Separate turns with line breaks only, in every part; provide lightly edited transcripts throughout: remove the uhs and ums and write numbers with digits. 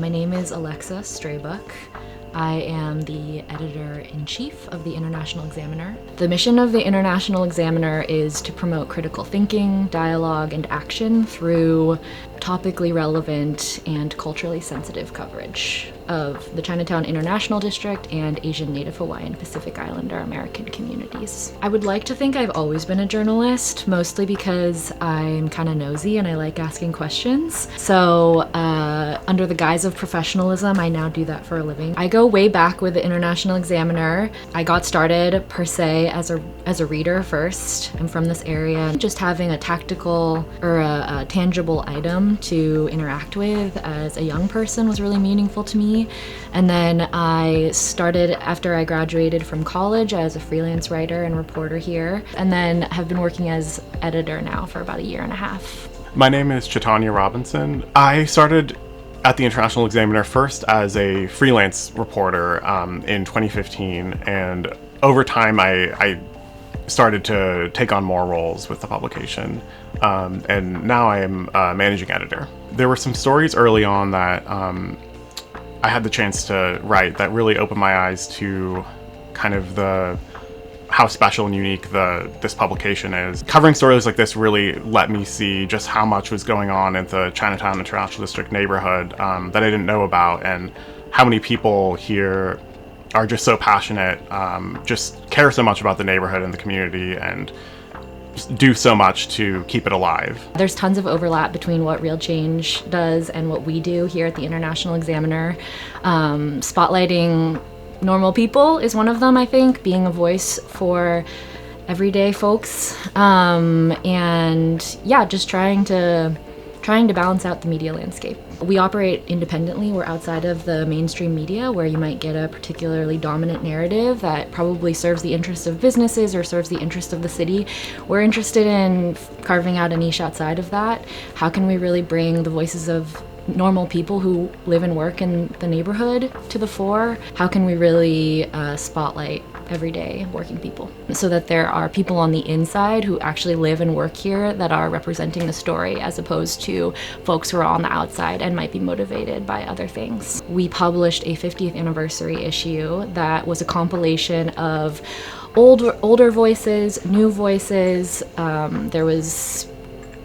My name is Alexa Straybuck. I am the editor-in-chief of the International Examiner. The mission of the International Examiner is to promote critical thinking, dialogue, and action through topically relevant and culturally sensitive coverage of the Chinatown International District and Asian Native Hawaiian Pacific Islander American communities. I would like to think I've always been a journalist, mostly because I'm kind of nosy and I like asking questions. So under the guise of professionalism, I now do that for a living. I go way back with the International Examiner. I got started per se as a reader first. I'm from this area. Just having a tactical or a tangible item to interact with as a young person was really meaningful to me. And then I started after I graduated from college as a freelance writer and reporter here, and then have been working as editor now for about a year and a half.
My name is Chaitanya Robinson. I started at the International Examiner first as a freelance reporter in 2015, and over time I started to take on more roles with the publication, and now I am managing editor. There were some stories early on that I had the chance to write that really opened my eyes to kind of how special and unique this publication is. Covering stories like this really let me see just how much was going on in the Chinatown International District neighborhood that I didn't know about, and how many people here are just so passionate, just care so much about the neighborhood and the community, and do so much to keep it alive.
There's tons of overlap between what Real Change does and what we do here at the International Examiner. Spotlighting normal people is one of them, I think, being a voice for everyday folks, and yeah, just trying to balance out the media landscape. We operate independently. We're outside of the mainstream media, where you might get a particularly dominant narrative that probably serves the interest of businesses or serves the interest of the city. We're interested in carving out a niche outside of that. How can we really bring the voices of normal people who live and work in the neighborhood to the fore? How can we really spotlight everyday working people, so that there are people on the inside who actually live and work here that are representing the story, as opposed to folks who are on the outside and might be motivated by other things. We published a 50th anniversary issue that was a compilation of older voices, new voices. There was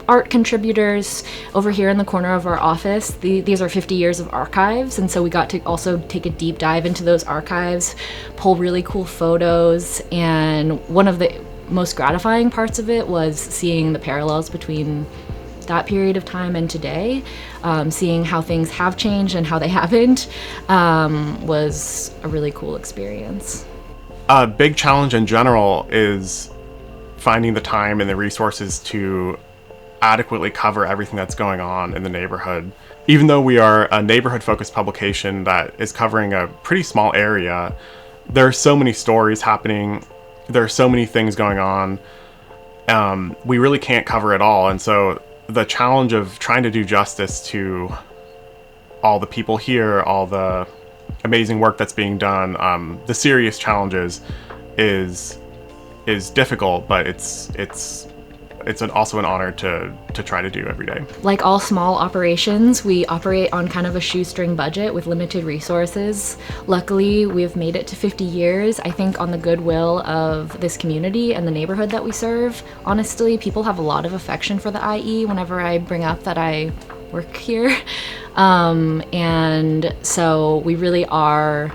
art contributors over here in the corner of our office. These are 50 years of archives, and so we got to also take a deep dive into those archives, pull really cool photos, and one of the most gratifying parts of it was seeing the parallels between that period of time and today. Seeing how things have changed and how they haven't was a really cool experience.
A big challenge in general is finding the time and the resources to adequately cover everything that's going on in the neighborhood. Even though we are a neighborhood-focused publication that is covering a pretty small area, there are so many stories happening, there are so many things going on, we really can't cover it all. And so the challenge of trying to do justice to all the people here, all the amazing work that's being done, the serious challenges is difficult, but it's also an honor to try to do every day.
Like all small operations, we operate on kind of a shoestring budget with limited resources. Luckily, we've made it to 50 years, I think, on the goodwill of this community and the neighborhood that we serve. Honestly, people have a lot of affection for the IE whenever I bring up that I work here. And so we really are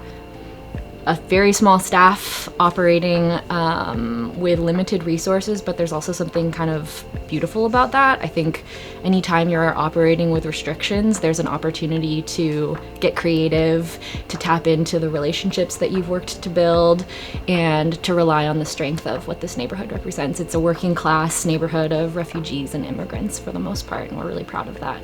a very small staff operating with limited resources, but there's also something kind of beautiful about that. I think anytime you're operating with restrictions, there's an opportunity to get creative, to tap into the relationships that you've worked to build, and to rely on the strength of what this neighborhood represents. It's a working class neighborhood of refugees and immigrants for the most part, and we're really proud of that.